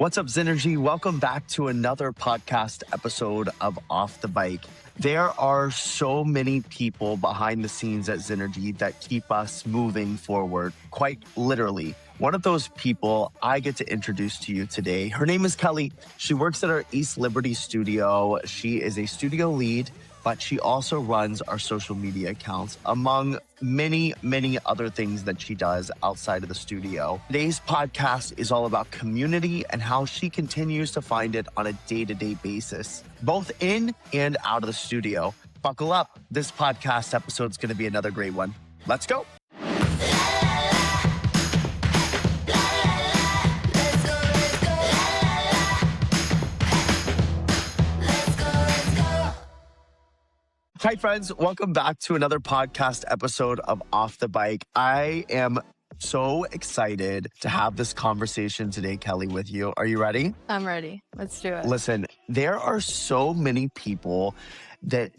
What's up, Zenergy? Welcome back to another podcast episode of Off the Bike. There are so many people behind the scenes at Zenergy that keep us moving forward, quite literally. One of those people I get to introduce to you today. Her name is Kelly. She works at our East Liberty studio. She is a studio lead, but she also runs our social media accounts, among many, many other things that she does outside of the studio. Today's podcast is all about community and how she continues to find it on a day-to-day basis, both in and out of the studio. Buckle up. This podcast episode is going to be another great one. Let's go. Hi, friends. Welcome back to another podcast episode of Off the Bike. I am so excited to have this conversation today, Kelly, with you. Are you ready? I'm ready. Let's do it. Listen, there are so many people that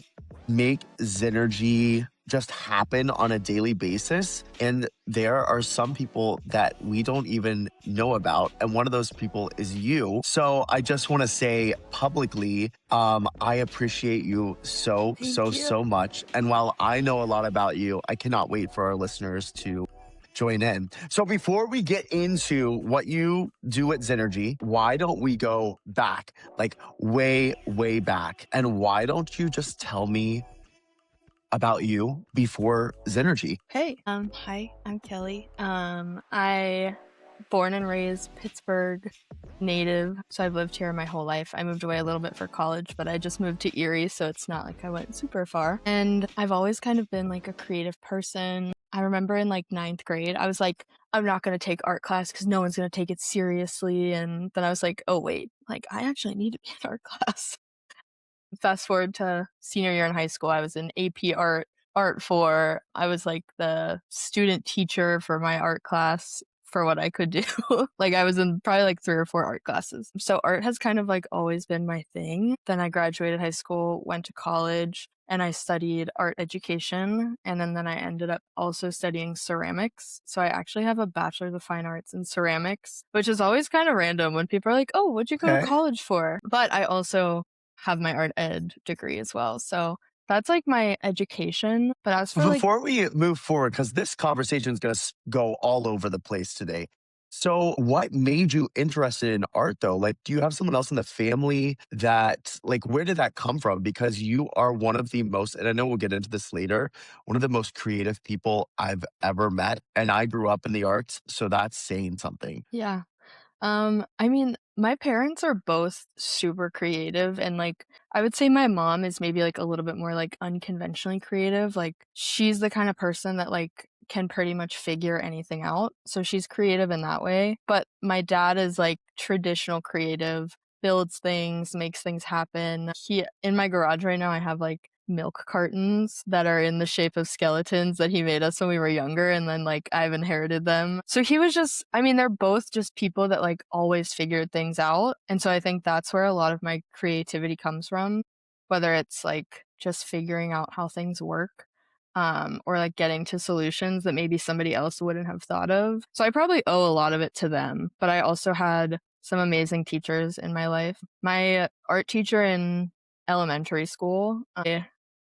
make Zenergy just happen on a daily basis. And there are some people that we don't even know about. And one of those people is you. So I just want to say publicly, I appreciate you so much. And while I know a lot about you, I cannot wait for our listeners to join in. So before we get into what you do at Zenergy, why don't we go back, like way, way back? And why don't you just tell me about you before Zenergy? Hey, hi, I'm Kelly. I born and raised Pittsburgh native, so I've lived here my whole life. I moved away a little bit for college, but I just moved to Erie, so it's not like I went super far. And I've always kind of been like a creative person. I remember in like 9th grade, I was like, I'm not going to take art class because no one's going to take it seriously. And then I was like, oh wait, like I actually need to be in art class. Fast forward to senior year in high school, I was in AP art 4. I was like the student teacher for my art class for what I could do. Like I was in probably like 3 or 4 art classes. So art has kind of like always been my thing. Then I graduated high school, went to college, and I studied art education. And then I ended up also studying ceramics. So I actually have a bachelor's of fine arts in ceramics, which is always kind of random when people are like, oh, what'd you go to college for? But I also have my art ed degree as well. So that's like my education. But as for Before we move forward, because this conversation is going to go all over the place today. So what made you interested in art though? Like, do you have someone else in the family that, like, where did that come from? Because you are one of the most, and I know we'll get into this later, one of the most creative people I've ever met. And I grew up in the arts. So that's saying something. Yeah. I mean, my parents are both super creative, and like I would say my mom is maybe like a little bit more like unconventionally creative. Like she's the kind of person that like can pretty much figure anything out. So she's creative in that way. But my dad is like traditional creative, builds things, makes things happen. In my garage right now, I have like milk cartons that are in the shape of skeletons that he made us when we were younger, and then like I've inherited them. So he was just, I mean, they're both just people that like always figured things out. And so I think that's where a lot of my creativity comes from, whether it's like just figuring out how things work, or like getting to solutions that maybe somebody else wouldn't have thought of. So I probably owe a lot of it to them, but I also had some amazing teachers in my life. My art teacher in elementary school,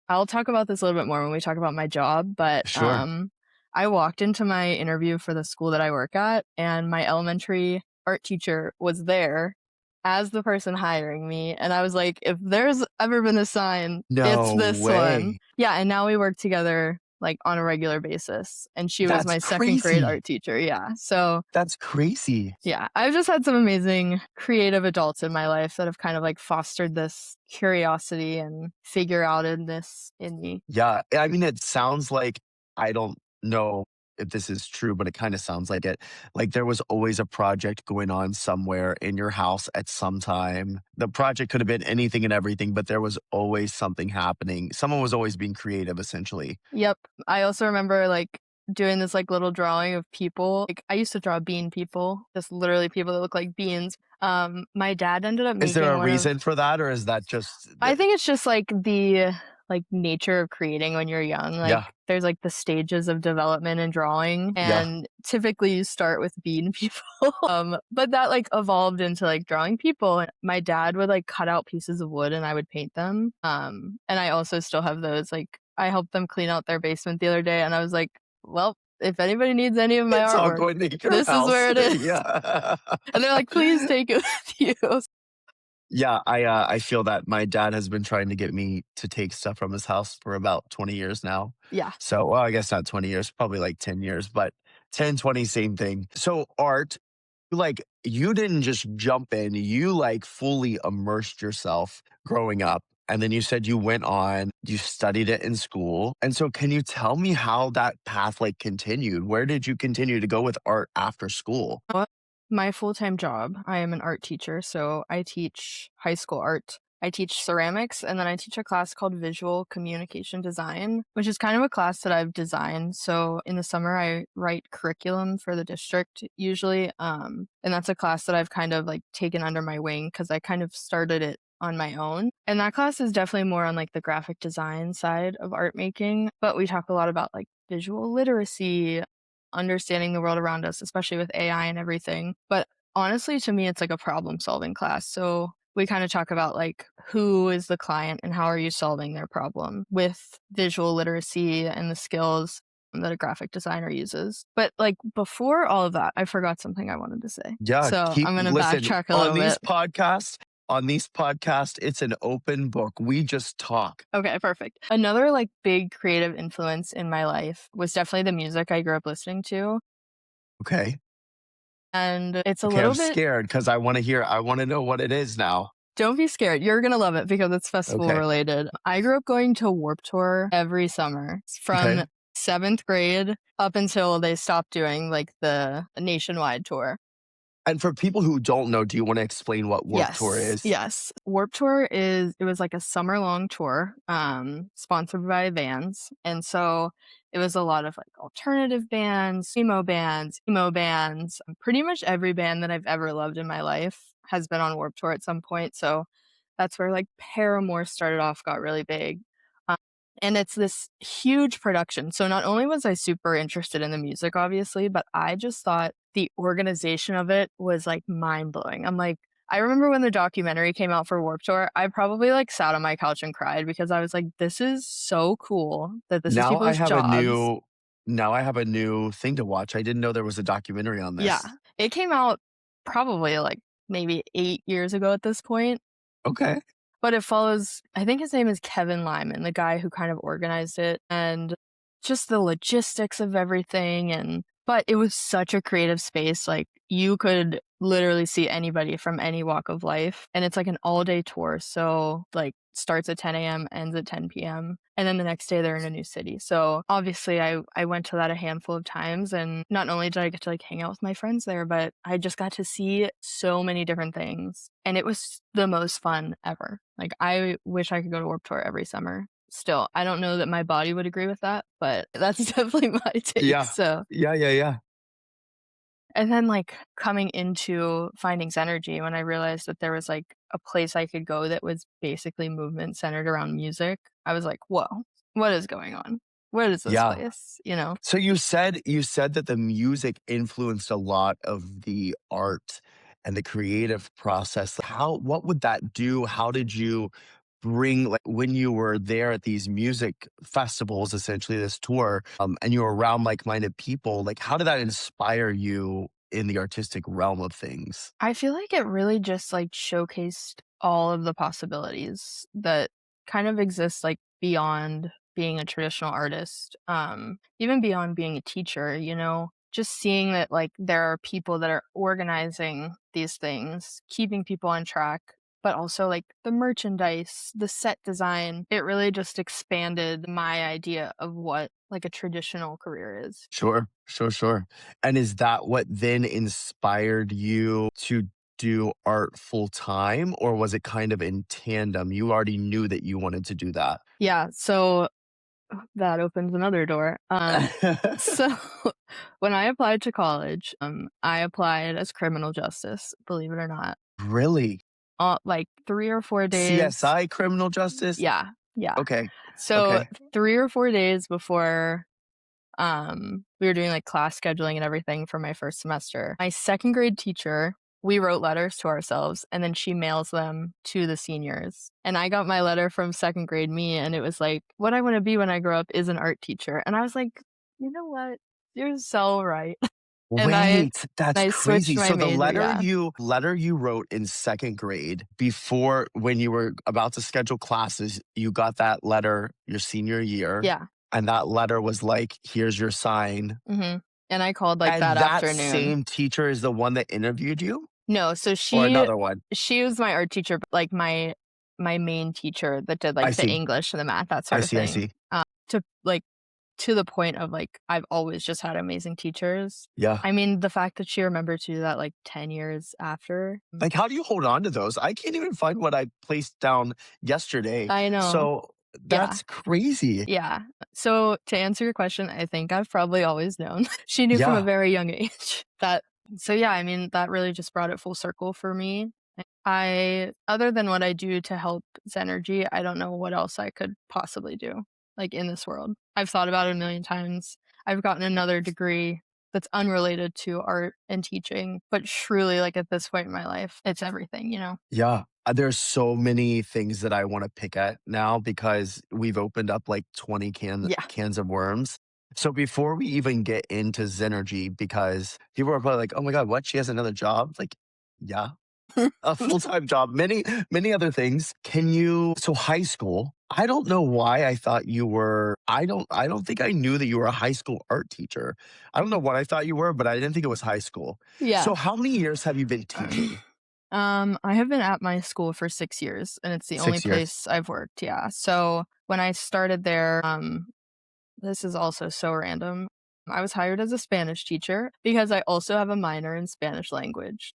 I'll talk about this a little bit more when we talk about my job, but Sure. I walked into my interview for the school that I work at, and my elementary art teacher was there as the person hiring me. And I was like, if there's ever been a sign, it's No this one. way. Yeah, and now we work together like on a regular basis. And she was That's my second grade crazy. art teacher. Yeah. So That's crazy. yeah, I've just had some amazing creative adults in my life that have kind of like fostered this curiosity and figure outedness in me. Yeah. I mean, it sounds like, I don't know if this is true, but it kind of sounds like it. Like there was always a project going on somewhere in your house at some time. The project could have been anything and everything, but there was always something happening. Someone was always being creative, essentially. Yep. I also remember like doing this like little drawing of people. Like I used to draw bean people, just literally people that look like beans. My dad ended up Is there making a one of, reason for that, or is that just I think it's just like the like nature of creating when you're young. Like Yeah. there's like the stages of development and drawing, Yeah. and typically you start with bean people. But that like evolved into like drawing people. And my dad would like cut out pieces of wood and I would paint them. And I also still have those. Like I helped them clean out their basement the other day, and I was like, well, if anybody needs any of my It's all artwork, going to your this is house. where it is. Yeah. And they're like, please take it with you. Yeah, I feel that my dad has been trying to get me to take stuff from his house for about 20 years now. Yeah. So, well, I guess not 20 years, probably like 10 years, but 10, 20, same thing. So, art, like, you didn't just jump in, you like fully immersed yourself growing up. And then you said you went on, you studied it in school. And so, can you tell me how that path like continued? Where did you continue to go with art after school? What? My full-time job, I am an art teacher, so I teach high school art. I teach ceramics, and then I teach a class called Visual Communication Design, which is kind of a class that I've designed. So in the summer, I write curriculum for the district usually, and that's a class that I've kind of like taken under my wing because I kind of started it on my own. And that class is definitely more on like the graphic design side of art making, but we talk a lot about like visual literacy, understanding the world around us, especially with AI and everything. But honestly, to me, it's like a problem solving class. So we kind of talk about like who is the client and how are you solving their problem with visual literacy and the skills that a graphic designer uses. But like before all of that, I forgot something I wanted to say. Yeah, So keep I'm going to listen, backtrack a little bit. on these podcasts, it's an open book. We just talk. Okay, perfect. Another like big creative influence in my life was definitely the music I grew up listening to. Okay. And it's a Okay, I'm little bit. scared because I want to know what it is now. Don't be scared. You're gonna love it because it's festival Okay. related. I grew up going to Warp Tour every summer from Okay. 7th grade up until they stopped doing like the nationwide tour. And for people who don't know, do you want to explain what Warped Tour Yes, is? yes. Warp Tour is it was like a summer long tour, sponsored by Vans. And so it was a lot of like alternative bands, emo bands. Pretty much every band that I've ever loved in my life has been on Warp Tour at some point. So that's where like Paramore started off, got really big. Um, and it's this huge production. So not only was I super interested in the music, obviously, but I just thought the organization of it was like mind blowing. I'm like, I remember when the documentary came out for Warped Tour, I probably like sat on my couch and cried because I was like, this is so cool that this is Now I people's have a jobs. new now I have a new thing to watch. I didn't know there was a documentary on Yeah. this. It came out probably like maybe 8 years ago at this point. Okay. But it follows, I think his name is Kevin Lyman, the guy who kind of organized it, and just the logistics of everything. But it was such a creative space. Like you could literally see anybody from any walk of life. And it's like an all day tour. So like starts at 10 a.m., ends at 10 p.m. And then the next day they're in a new city. So obviously I went to that a handful of times, and not only did I get to like hang out with my friends there, but I just got to see so many different things. And it was the most fun ever. Like I wish I could go to Warped Tour every summer. Still, I don't know that my body would agree with that, but that's definitely my take. Yeah. So Yeah. and then like coming into finding Zenergy, when I realized that there was like a place I could go that was basically movement centered around music, I was like, whoa, what is going on? What is this Yeah. place? You know? So you said that the music influenced a lot of the art and the creative process. How what would that do? How did you bring like when you were there at these music festivals, essentially this tour, and you were around like-minded people, like how did that inspire you in the artistic realm of things? I feel like it really just like showcased all of the possibilities that kind of exist like beyond being a traditional artist, even beyond being a teacher, you know, just seeing that like there are people that are organizing these things, keeping people on track, but also like the merchandise, the set design. It really just expanded my idea of what like a traditional career is. Sure. And is that what then inspired you to do art full time, or was it kind of in tandem? You already knew that you wanted to do that. Yeah, so that opens another door. So when I applied to college, I applied as criminal justice, believe it or not. Really? Like 3 or 4 days. CSI criminal justice? Yeah, yeah. Okay. So Okay. 3 or 4 days before we were doing like class scheduling and everything for my first semester. My second grade teacher, we wrote letters to ourselves and then she mails them to the seniors. And I got my letter from second grade me and it was like, what I want to be when I grow up is an art teacher. And I was like, you know what? You're so right. And Wait, that's I switched crazy. my So the major. Yeah. letter you wrote in second grade before when you were about to schedule classes, you got that letter your senior year, Yeah. and that letter was like, "Here's your sign." hmm And I called like And that that afternoon. same teacher is the one that interviewed you, No, so or another one? she was my art teacher, but, like, my main teacher that did, I like, the see. English and the math, that I sort of see. I thing. see. To like, to the point of, like, I've always just had amazing teachers. Yeah. I mean, the fact that she remembered to do that, like, 10 years after. Like, how do you hold on to those? I can't even find what I placed down yesterday. I know. So Yeah. that's crazy. Yeah. So, to answer your question, I think I've probably always known. She knew from a Yeah. very young age that so, yeah, I mean, that really just brought it full circle for me. Other than what I do to help Zenergy, I don't know what else I could possibly do, like, in this world. I've thought about it a million times. I've gotten another degree that's unrelated to art and teaching, but truly, like, at this point in my life, it's everything, you know? Yeah. There's so many things that I wanna pick at now because we've opened up like 20 Yeah. cans of worms. So before we even get into Zenergy, because people are probably like, "Oh my god, what? She has another job?" Like, yeah, a full-time job, many other things. Can you so high school, I don't know why I thought you were I don't think I knew that you were a high school art teacher. I don't know what I thought you were, but I didn't think it was high school. So Yeah. how many years have you been teaching? I have been at my school for 6 years, and it's the only 6 years. place I've worked, yeah. So, when I started there, this is also so random. I was hired as a Spanish teacher because I also have a minor in Spanish language.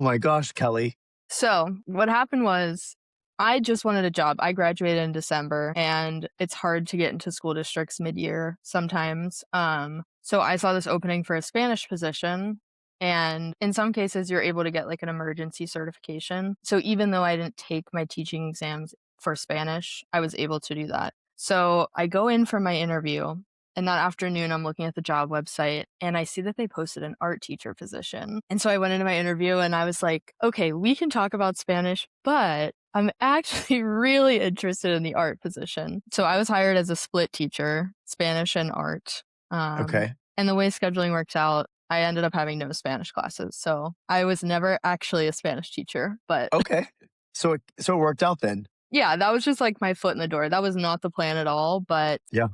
Oh my gosh, Kelly. So, what happened was I just wanted a job. I graduated in December and it's hard to get into school districts mid-year sometimes. So I saw this opening for a Spanish position and in some cases you're able to get like an emergency certification. So even though I didn't take my teaching exams for Spanish, I was able to do that. So I go in for my interview and that afternoon, I'm looking at the job website and I see that they posted an art teacher position. And so I went into my interview and I was like, okay, we can talk about Spanish, but I'm actually really interested in the art position. So I was hired as a split teacher, Spanish and art. Okay. And the way scheduling works out, I ended up having no Spanish classes. So I was never actually a Spanish teacher, but Okay. So it worked out then. yeah, that was just like my foot in the door. That was not the plan at all, but Yeah.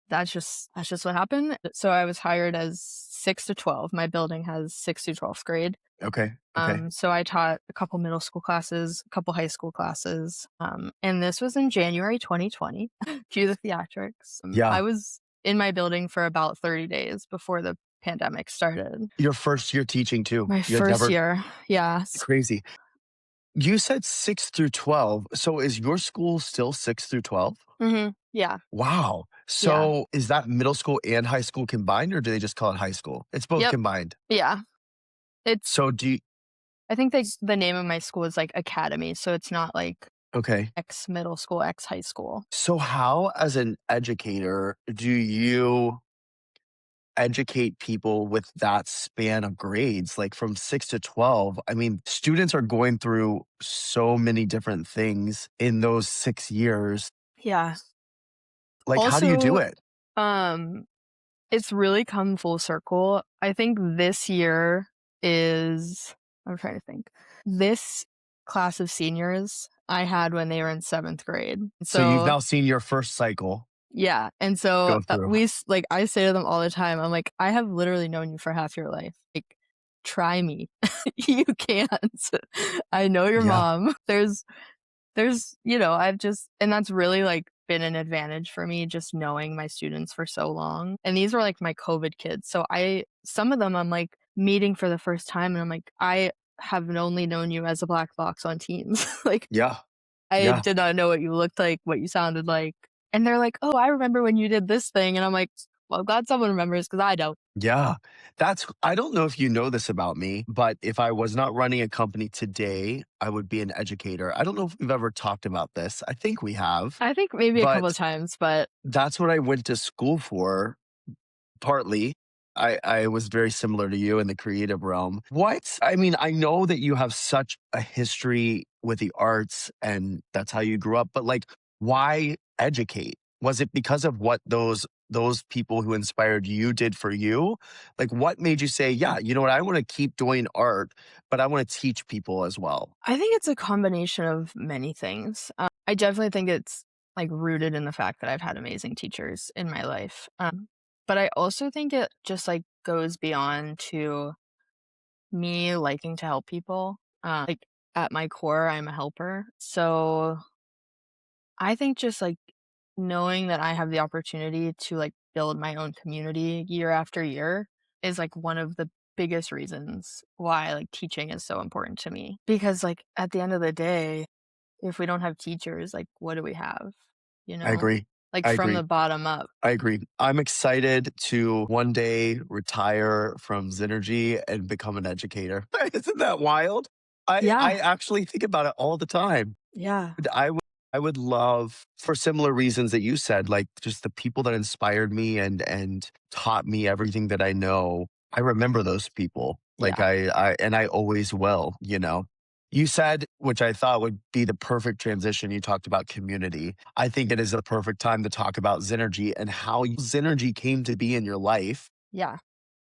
that's just what happened. So I was hired as 6 to 12. My building has 6 to 12th grade. Okay. Okay. So I taught a couple middle school classes, a couple high school classes. And this was in January 2020. Cue the theatrics. I Yeah. was in my building for about 30 days before the pandemic started. Your first year teaching too. My You had first never year. Yeah. crazy. You said 6 through 12. So is your school still 6 through 12? Yeah. Wow. Yeah. So is that middle school and high school combined, or do they just call it high school? It's both Yep. combined. Yeah. It's, So do you, I think the name of my school is like Academy. So it's not like okay. X middle school, X high school. So how, as an educator, do you educate people with that span of grades, like from 6 to 12? I mean, students are going through so many different things in those 6 years. Yeah. Like, how do you do Also, it? um, it's really come full circle. I think this year is I'm trying to think. This class of seniors I had when they were in 7th grade. So you've So, now seen your first cycle yeah, and so go through. like I say to them all the time, I'm like, I have literally known you for half your life. Like, try me. You can't. I know your Yeah. mom. I've just and that's really like been an advantage for me just knowing my students for so long. And these were like my COVID kids. So some of them I'm like meeting for the first time and I'm like, I have only known you as a black box on Teams. Like Yeah. I Yeah. did not know what you looked like, what you sounded like. And they're like, "Oh, I remember when you did this thing." And I'm like, Well, I'm glad someone remembers because I don't. Yeah. I don't know if you know this about me, but if I was not running a company today, I would be an educator. I don't know if we've ever talked about this. I think we have, I think maybe a couple of but times, but that's what I went to school for. Partly. I was very similar to you in the creative realm. What? I mean, I know that you have such a history with the arts and that's how you grew up, but like, why educate? Was it because of what those people who inspired you did for you? Like, what made you say, yeah, you know what? I want to keep doing art, but I want to teach people as well. I think it's a combination of many things. I definitely think it's like rooted in the fact that I've had amazing teachers in my life. But I also think it just like goes beyond to me liking to help people. Like at my core, I'm a helper. So I think just like knowing that I have the opportunity to like build my own community year after year is like one of the biggest reasons why like teaching is so important to me. Because like at the end of the day, if we don't have teachers, like what do we have? You I know? agree. Like I from agree. the bottom up. I agree. I'm excited to one day retire from Zenergy and become an educator. Isn't that wild? I Yeah. actually think about it all the time. Yeah. I would love for similar reasons that you said, like just the people that inspired me and taught me everything that I know. I remember those people. Like Yeah. I always will, you know. You said, which I thought would be the perfect transition. You talked about community. I think it is the perfect time to talk about Zenergy and how Zenergy came to be in your life. Yeah.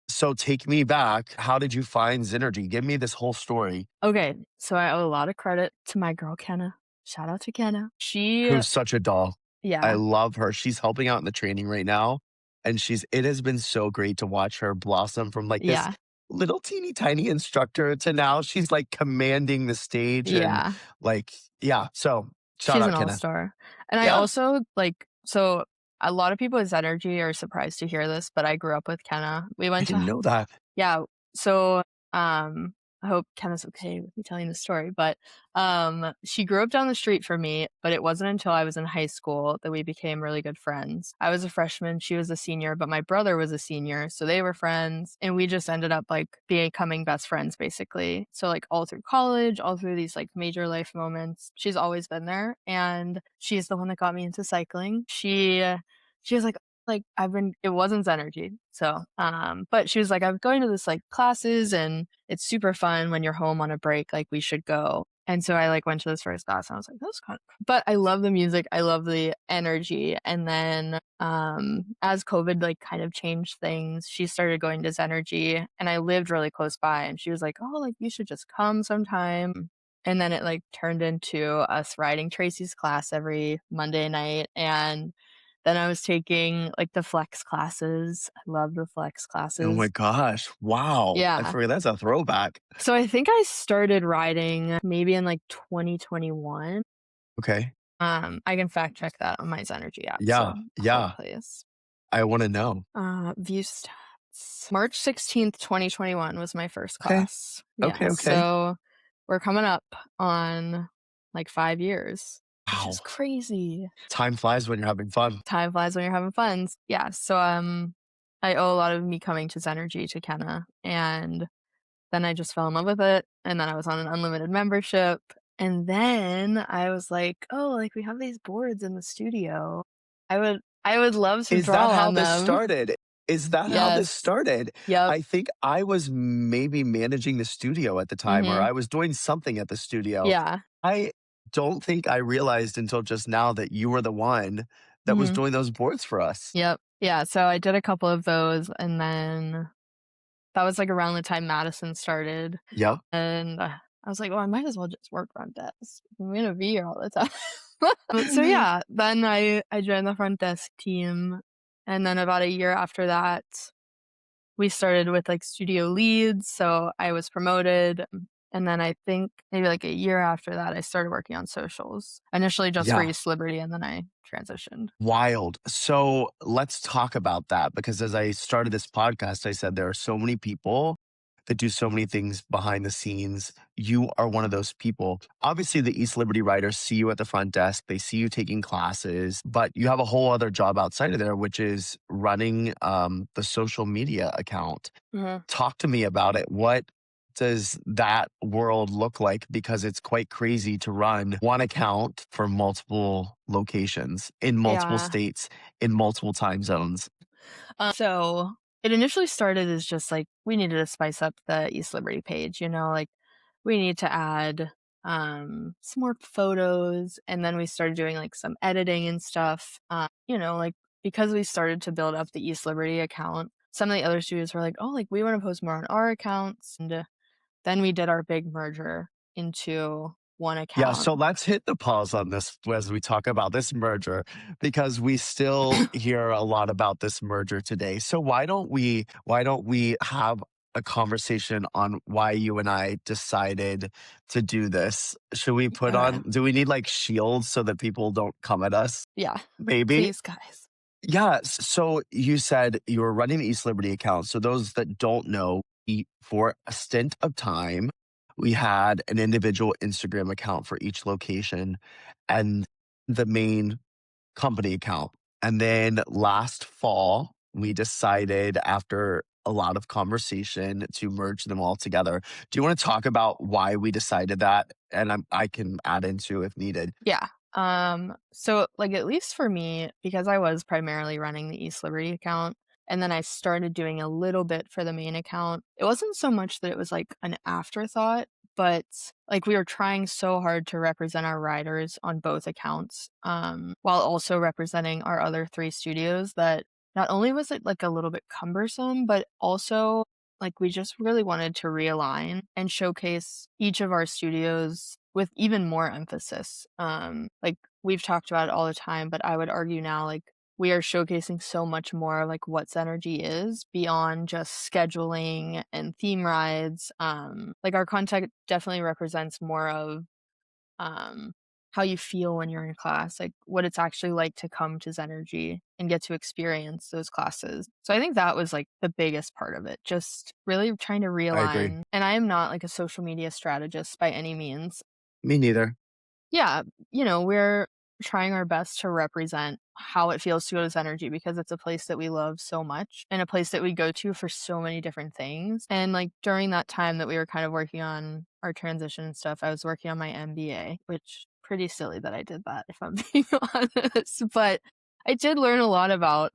So take me back. How did you find Zenergy? Give me this whole story. Okay. So I owe a lot of credit to my girl Kenna. Shout out to Kenna. She Who's such a doll. I yeah. love her. She's helping out in the training right now, and it has been so great to watch her blossom from, like, this Yeah. little teeny tiny instructor to now she's, like, commanding the stage and, Yeah. like yeah, so shout She's out, an Kenna. all-star. And I Yeah, also, like so a lot of people with Zenergy are surprised to hear this, but I grew up with Kenna. We I went didn't to know that. yeah, so, I hope Kenna's okay with me telling this story, but, she grew up down the street from me, but it wasn't until I was in high school that we became really good friends. I was a freshman, she was a senior, but my brother was a senior, so they were friends, and we just ended up, like, becoming best friends, basically. So, like, all through college, all through these, like, major life moments, she's always been there, and she's the one that got me into cycling. She was like, I've been it wasn't Zenergy, so, but she was like, "I'm going to this, like, classes, and it's super fun when you're home on a break, like, we should go." And so I, like, went to this first class, and I was like, "That's kind of" but I love the music, I love the energy, and then, as COVID, like, kind of changed things, she started going to Zenergy, and I lived really close by, and she was like, "Oh, like, you should just come sometime." And then it, like, turned into us riding Tracy's class every Monday night, and then I was taking, like, the flex classes. I love the flex Oh my classes. gosh, wow. I Yeah. forget that's a throwback. So I think I started riding maybe in, like, 2021. Okay. I can fact check that on my Zenergy app, Yeah, so hold yeah. please. I wanna know. View stats. March 16th, 2021 was my first Okay, class. Yeah, okay, okay. so we're coming up on, like, 5 years, which is Wow. crazy. Time flies when you're having fun. Time flies when you're having fun. Yeah, so, I owe a lot of me coming to Zenergy to Kenna, and then I just fell in love with it, and then I was on an unlimited membership, and then I was like, "Oh, like, we have these boards in the studio. I would love to Is that draw how on this them." started? Is that how this Yes. started? Yep. I think I was maybe managing the studio at the time, or Mhm. I was doing something at the studio. Yeah. I don't think I realized until just now that you were the one that was Mhm. doing those boards for us. Yep. Yeah, so I did a couple of those, and then that was, like, around the time Madison started. Yep. And, I was like, "Well, I might as well just work front desk. I'm gonna be here all the time." So, yeah, then I joined the front desk team, and then about a year after that, we started with, like, studio leads, so I was promoted, and then I think maybe, like, a year after that, I started working on socials, initially just for Yeah. East Liberty, and then I transitioned. Wild. So let's talk about that because as I started this podcast, I said there are so many people that do so many things behind the scenes. You are one of those people. Obviously, the East Liberty writers see you at the front desk, they see you taking classes, but you have a whole other job outside of there, which is running the social media account. Mhm. Talk to me about it. What does that world look like? Because it's quite crazy to run one account for multiple locations in multiple Yeah. states, in multiple time zones. So it initially started as just like we needed to spice up the East Liberty page, like we need to add some more photos, and then we started doing like some editing and stuff. Like because we started to build up the East Liberty account, some of the other studios were like, "Oh, like we want to post more on our accounts." And then we did our big merger into one Yeah, account. so let's hit the pause on this as we talk about this merger because we still hear a lot about this merger today. So why don't we have a conversation on why you and I decided to do this? Should we put Okay. on do we need like shields so that people don't come at us? Yeah. Maybe. Please, guys. Yeah. So you said you were running the East Liberty account. So those that don't know, for a stint of time, we had an individual Instagram account for each location and the main company account. And then last fall, we decided after a lot of conversation to merge them all together. Do you want to talk about why we decided that? And I can add into if needed. Yeah. So like at least for me, because I was primarily running the East Liberty account, and then I started doing a little bit for the main account. It wasn't so much that it was like an afterthought, but like we were trying so hard to represent our riders on both accounts, while also representing our other three studios that not only was it like a little bit cumbersome, but also like we just really wanted to realign and showcase each of our studios with even more emphasis. Like we've talked about it all the time, but I would argue now like we are showcasing so much more of, like what Zenergy is beyond just scheduling and theme rides. Like our content definitely represents more of um, how you feel when you're in class, like what it's actually like to come to Zenergy and get to experience those classes. So I think that was like the biggest part of it, just really trying to I agree. realign. And I am not like a social media strategist by any means. Me neither. Yeah, we're trying our best to represent how it feels to go to Zenergy because it's a place that we love so much and a place that we go to for so many different things. And like during that time that we were kind of working on our transition and stuff, I was working on my MBA, which pretty silly that I did that if I'm being honest. But I did learn a lot about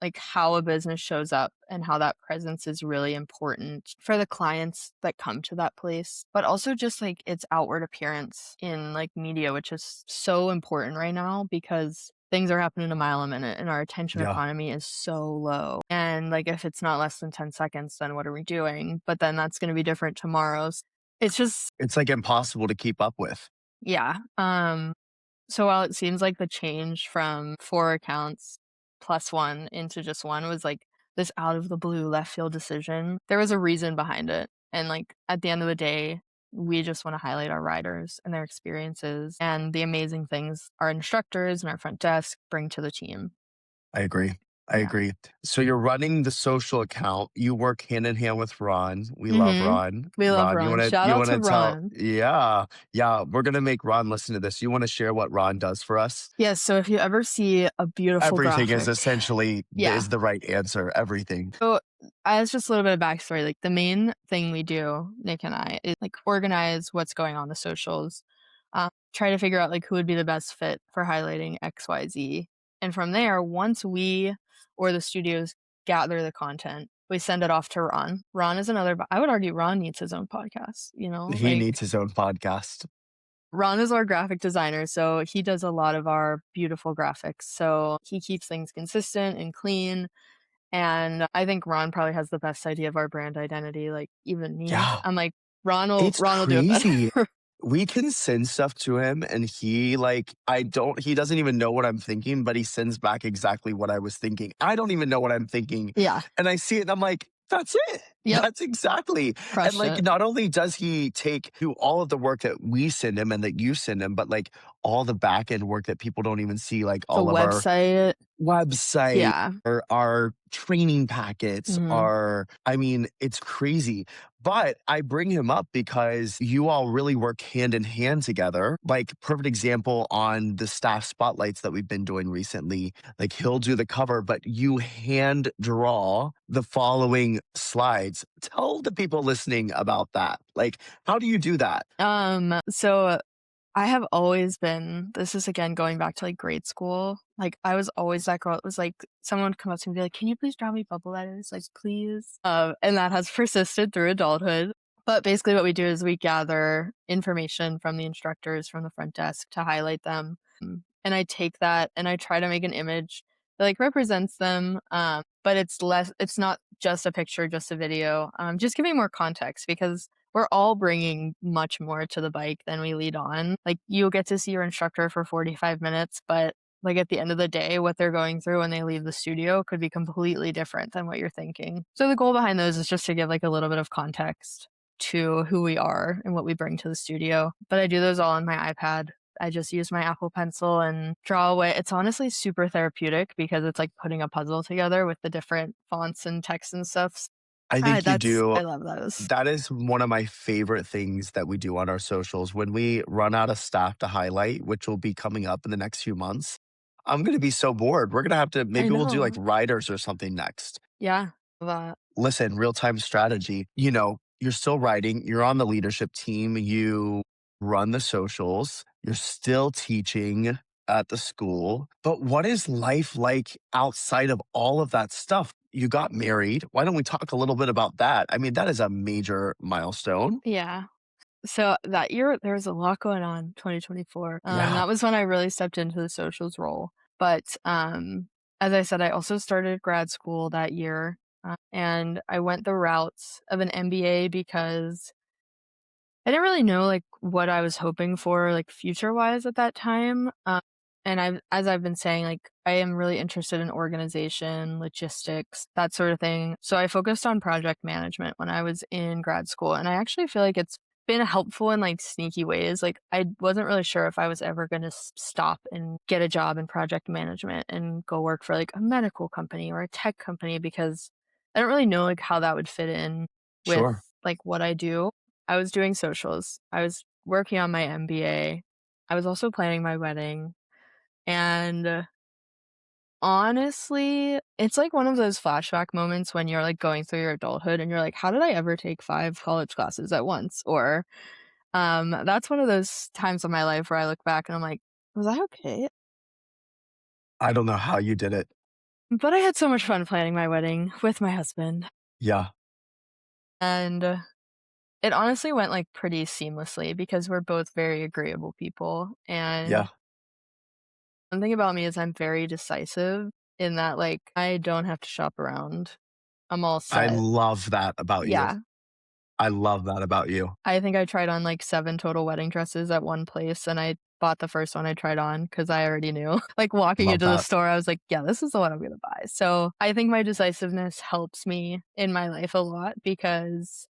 like how a business shows up and how that presence is really important for the clients that come to that place, but also just like its outward appearance in like media, which is so important right now because things are happening a mile a minute and our attention Yeah. economy is so low. And like if it's not less than 10 seconds, then what are we doing? But then that's going to be different tomorrow's. It's just, It's like impossible to keep up with. yeah. So while it seems like the change from 4 accounts plus 1 into just 1 was like this out of the blue left field decision, there was a reason behind it. And like at the end of the day, we just want to highlight our riders and their experiences and the amazing things our instructors and our front desk bring to the team. I agree. I Yeah. agree. So you're running the social account. You work hand in hand with Ron. We love Mhm. Ron. We love Ron, you Ron. wanna Shout you out to wanna tell Ron. yeah, yeah, we're gonna make Ron listen to this. You wanna share what Ron does for us? Yes, so if you ever see a beautiful Everything is graphic. essentially Yeah. is the right answer. Everything. So, as just a little bit of backstory, like the main thing we do, Nick and I, is like organize what's going on the socials, try to figure out like who would be the best fit for highlighting XYZ. And from there, once we or the studios gather the content, we send it off to Ron. Ron is another, I would argue Ron needs his own podcast, He like needs his own podcast. Ron is our graphic designer, so he does a lot of our beautiful graphics. So he keeps things consistent and clean, and I think Ron probably has the best idea of our brand identity, like, even me. Yeah. I'm like, "Ron will It's Ron will do it better." crazy. We can send stuff to him and he doesn't even know what I'm thinking, but he sends back exactly what I was thinking. I don't even know what I'm thinking. Yeah. And I see it and I'm like, that's it. Yep. That's exactly. And Crushed like, it. not only does he do all of the work that we send him and that you send him, but like all the back end work that people don't even see, like The all of our website. website Yeah. or our training packets Mhm. are, I mean, it's crazy. But I bring him up because you all really work hand in hand together. Like, perfect example on the staff spotlights that we've been doing recently. Like, he'll do the cover, but you hand draw the following slides. Tell the people listening about that. Like, how do you do that? So I have always been, this is again going back to like grade school. Like I was always that girl. It was like someone would come up to me and be like, "Can you please draw me bubble letters?" Like, please. And that has persisted through adulthood. But basically what we do is we gather information from the instructors from the front desk to highlight them. And I take that and I try to make an image that like represents them. But it's not just a picture, just a video. Just giving more context because we're all bringing much more to the bike than we lead on. Like, you'll get to see your instructor for 45 minutes, but like at the end of the day, what they're going through when they leave the studio could be completely different than what you're thinking. So the goal behind those is just to give like a little bit of context to who we are and what we bring to the studio. But I do those all on my iPad. I just use my Apple Pencil and draw away. It's honestly super therapeutic because it's like putting a puzzle together with the different fonts and text and stuff. I think you do. I love those. That is one of my favorite things that we do on our socials. When we run out of staff to highlight, which will be coming up in the next few months, I'm going to be so bored. We're going to have to, I maybe we'll do like know. writers or something next. Yeah, that. Listen, real time strategy. You're still writing, you're on the leadership team, you run the socials, you're still teaching at the school. But what is life like outside of all of that stuff? You got married. Why don't we talk a little bit about that? I mean, that is a major milestone. Yeah. So that year, there was a lot going on, 2024. Yeah. That was when I really stepped into the socials role. But as I said, I also started grad school that year, and I went the route of an MBA because I didn't really know, like, what I was hoping for, like, future-wise at that time, and as I've been saying, like, I am really interested in organization, logistics, that sort of thing, so I focused on project management when I was in grad school, and I actually feel like it's been helpful in, like, sneaky ways. Like, I wasn't really sure if I was ever gonna stop and get a job in project management and go work for, like, a medical company or a tech company because I don't really know, like, how that would fit in with, Sure. like, what I do. I was doing socials. I was working on my MBA. I was also planning my wedding. And honestly, it's like one of those flashback moments when you're like going through your adulthood and you're like, how did I ever take 5 college classes at once? Or that's one of those times in my life where I look back and I'm like, was I okay? I don't know how you did it. But I had so much fun planning my wedding with my husband. Yeah. And it honestly went like pretty seamlessly because we're both very agreeable people. And Yeah. one thing about me is I'm very decisive in that, like, I don't have to shop around. I'm all I set. love that about you. Yeah. I love that about you. I think I tried on, like, 7 total wedding dresses at one place, and I bought the first one I tried on because I already knew. Like, walking Love into the that. store, I was like, "Yeah, this is the one I'm gonna buy." So, I think my decisiveness helps me in my life a lot because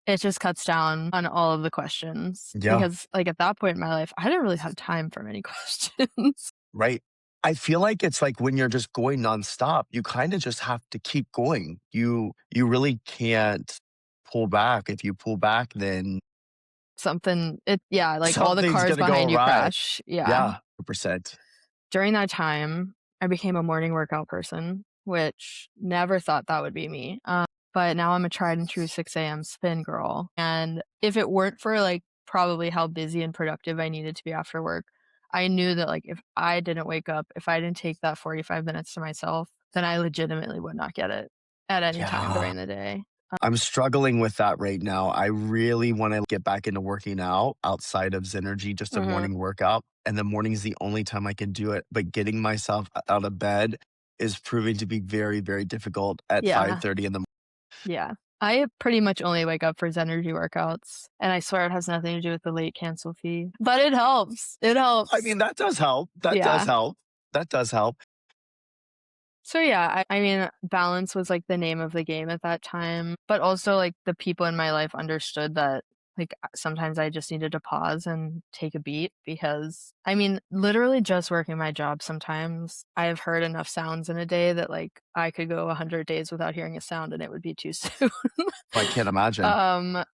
it just cuts down on all of the questions Yeah. because, like, at that point in my life, I didn't really have time for many questions. Right. I feel like it's like when you're just going nonstop, you kind of just have to keep going. You really can't pull back. If you pull back, then Something it yeah, like, all the something's cars gonna go behind you awry. crash. Yeah. Yeah, 100%. During that time, I became a morning workout person, which never thought that would be me. But now I'm a tried and true 6 a.m. spin girl. And if it weren't for like probably how busy and productive I needed to be after work, I knew that like if I didn't wake up, if I didn't take that 45 minutes to myself, then I legitimately would not get it at any time Yeah. during the day. I'm struggling with that right now. I really want to get back into working out outside of Zenergy, just a Mhm. morning workout. And the morning is the only time I can do it. But getting myself out of bed is proving to be very, very difficult at Yeah. 5:30 in the. Yeah. I pretty much only wake up for Zenergy workouts, and I swear it has nothing to do with the late cancel fee, but it helps. It I helps. mean, that does help. That does Yeah. help. That does help. So yeah, I mean, balance was like the name of the game at that time, but also like the people in my life understood that like sometimes I just needed to pause and take a beat because I mean, literally just working my job sometimes I have heard enough sounds in a day that like I could go 100 days without hearing a sound and it would be too soon. I can't imagine.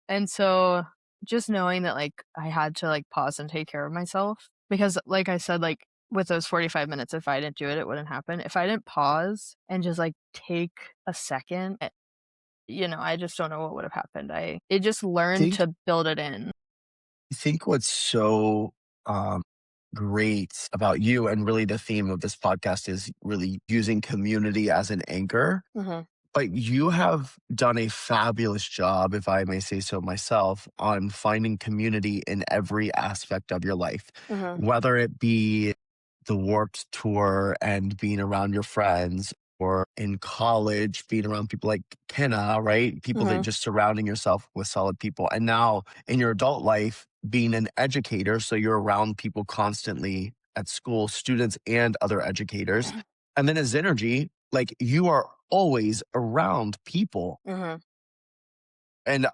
And so just knowing that like I had to like pause and take care of myself because like I said, like with those 45 minutes, if I didn't do it, it wouldn't happen. If I didn't pause and just like take a second, I just don't know what would have happened. It just learned Think to build it in. I think what's so um, great about you and really the theme of this podcast is really using community as an anchor. Mhm, But you have done a fabulous job, if I may say so myself, on finding community in every aspect of your life, mhm, whether it be the Warped Tour and being around your friends, or in college, being around people like Kenna, right? People that mhm, just surrounding yourself with solid people. And now in your adult life, being an educator. So you're around people constantly at school, students and other educators. And then as Zenergy, like you are always around people. mhm, And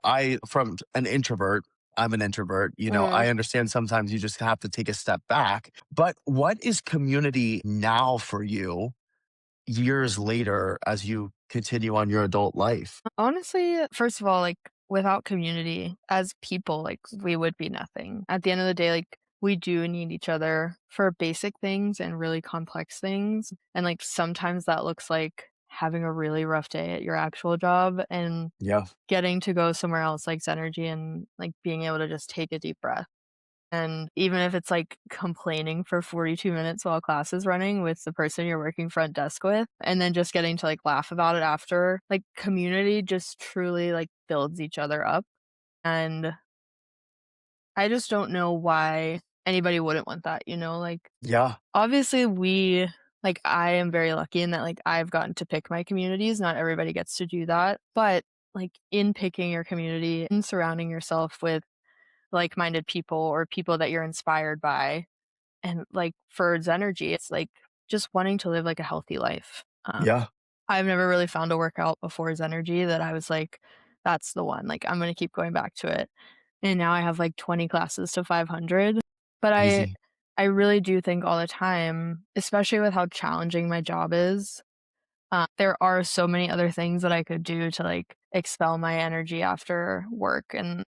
from an introvert, I'm an introvert, mhm. I understand sometimes you just have to take a step back. But what is community now for you years later as you continue on your adult life? Honestly, first of all, like without community as people, like we would be nothing. At the end of the day, like we do need each other for basic things and really complex things. And like sometimes that looks like having a really rough day at your actual job and Yeah. getting to go somewhere else like Zenergy and like being able to just take a deep breath. And even if it's like complaining for 42 minutes while class is running with the person you're working front desk with, and then just getting to like laugh about it after, like community just truly like builds each other up. And I just don't know why anybody wouldn't want that, Like Yeah. obviously like I am very lucky in that like I've gotten to pick my communities. Not everybody gets to do that. But like in picking your community and surrounding yourself with like-minded people or people that you're inspired by. And, like, for Zenergy, it's, like, just wanting to live, like, a healthy life. Yeah. I've never really found a workout before Zenergy that I was like, "That's the one, like, I'm gonna keep going back to it." And now I have, like, 20 classes to 500. But Easy. I really do think all the time, especially with how challenging my job is, there are so many other things that I could do to, like, expel my energy after work, and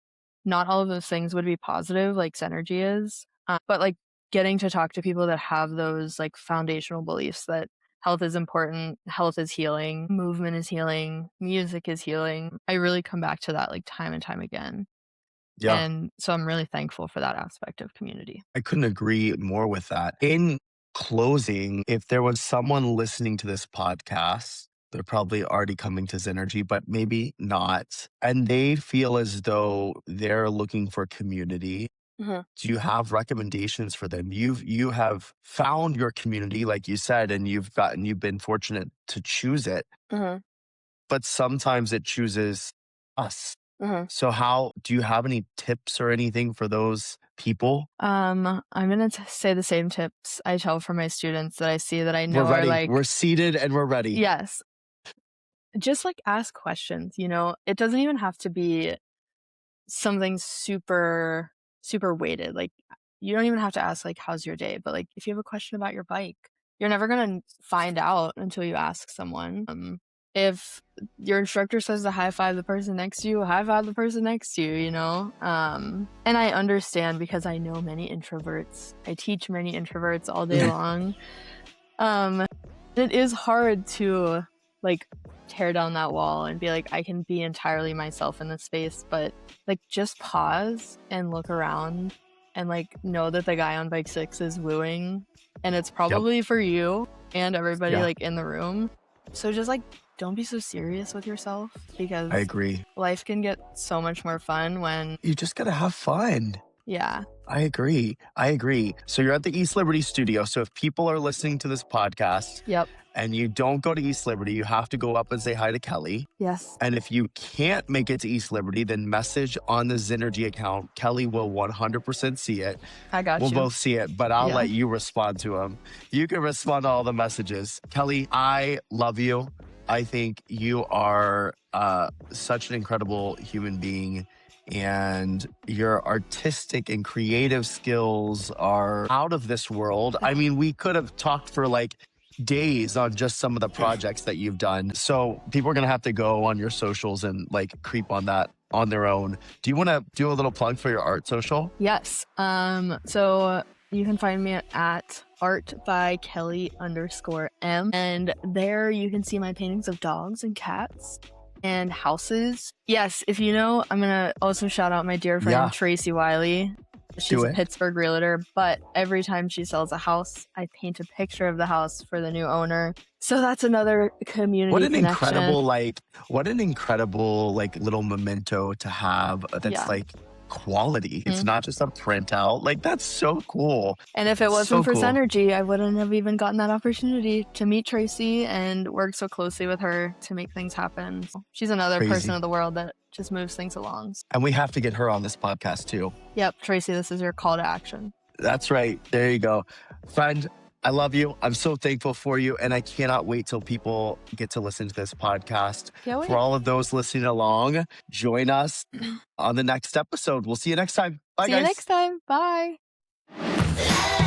not all of those things would be positive like Zenergy is, but, like, getting to talk to people that have those, like, foundational beliefs that health is important, health is healing, movement is healing, music is healing. I really come back to that, like, time and time again, Yeah. and so I'm really thankful for that aspect of community. I couldn't agree more with that. In closing, if there was someone listening to this podcast, they're probably already coming to Zenergy, but maybe not. And they feel as though they're looking for community. Mhm, Do you have recommendations for them? You have found your community, like you said, and you've been fortunate to choose it, mhm, but sometimes it chooses us. mhm. So how do you have any tips or anything for those people? I'm gonna say the same tips I tell for my students that I see that I We're know are ready. We're like seated and we're ready. yes, just, like, ask questions, It doesn't even have to be something super, super weighted, like, you don't even have to ask, like, "How's your day?" But, like, if you have a question about your bike, you're never gonna find out until you ask someone. If your instructor says to high five the person next to you, high five the person next to you, And I understand because I know many introverts. I teach many introverts all day long. Um it is hard to, like, tear down that wall and be like, "I can be entirely myself in this space," but, like, just pause and look around and, like, know that the guy on bike 6 is wooing, and it's Yep. probably for you and everybody, Yeah, like, in the room. So just, like, don't be so serious with yourself I because agree. life can get so much more fun when You just gotta have fun. Yeah. I agree. So you're at the East Liberty studio. So if people are listening to this podcast Yep. and you don't go to East Liberty, you have to go up and say hi to Kelly. Yes. And if you can't make it to East Liberty, then message on the Zenergy account. Kelly will 100% see it. I got We'll you. both see it, but I'll Yeah. let you respond to them. You can respond to all the messages. Kelly, I love you. I think you are such an incredible human being, and your artistic and creative skills are out of this world. I mean, we could have talked for like days on just some of the projects that you've done. So people are going to have to go on your socials and like creep on that on their own. Do you want to do a little plug for your art social? Yes. So you can find me at art by Kelly_M. And there you can see my paintings of dogs and cats and houses. Yes, if you know, I'm going to also shout out my dear friend Tracy Wiley. She's a Pittsburgh realtor, but every time she sells a house, I paint a picture of the house for the new owner. So that's another community connection. What an incredible like little memento to have that's like quality. It's not just a printout. Like, that's so cool. And if it wasn't for Zenergy, I wouldn't have even gotten that opportunity to meet Tracy and work so closely with her to make things happen. She's another person of the world that just moves things along. And we have to get her on this podcast too. Yep, Tracy, this is your call to action. That's right. There you go. Friend, I love you. I'm so thankful for you. And I cannot wait till people get to listen to this podcast. For all of those listening along, join us on the next episode. We'll see you next time. Bye, guys. See you next time. Bye.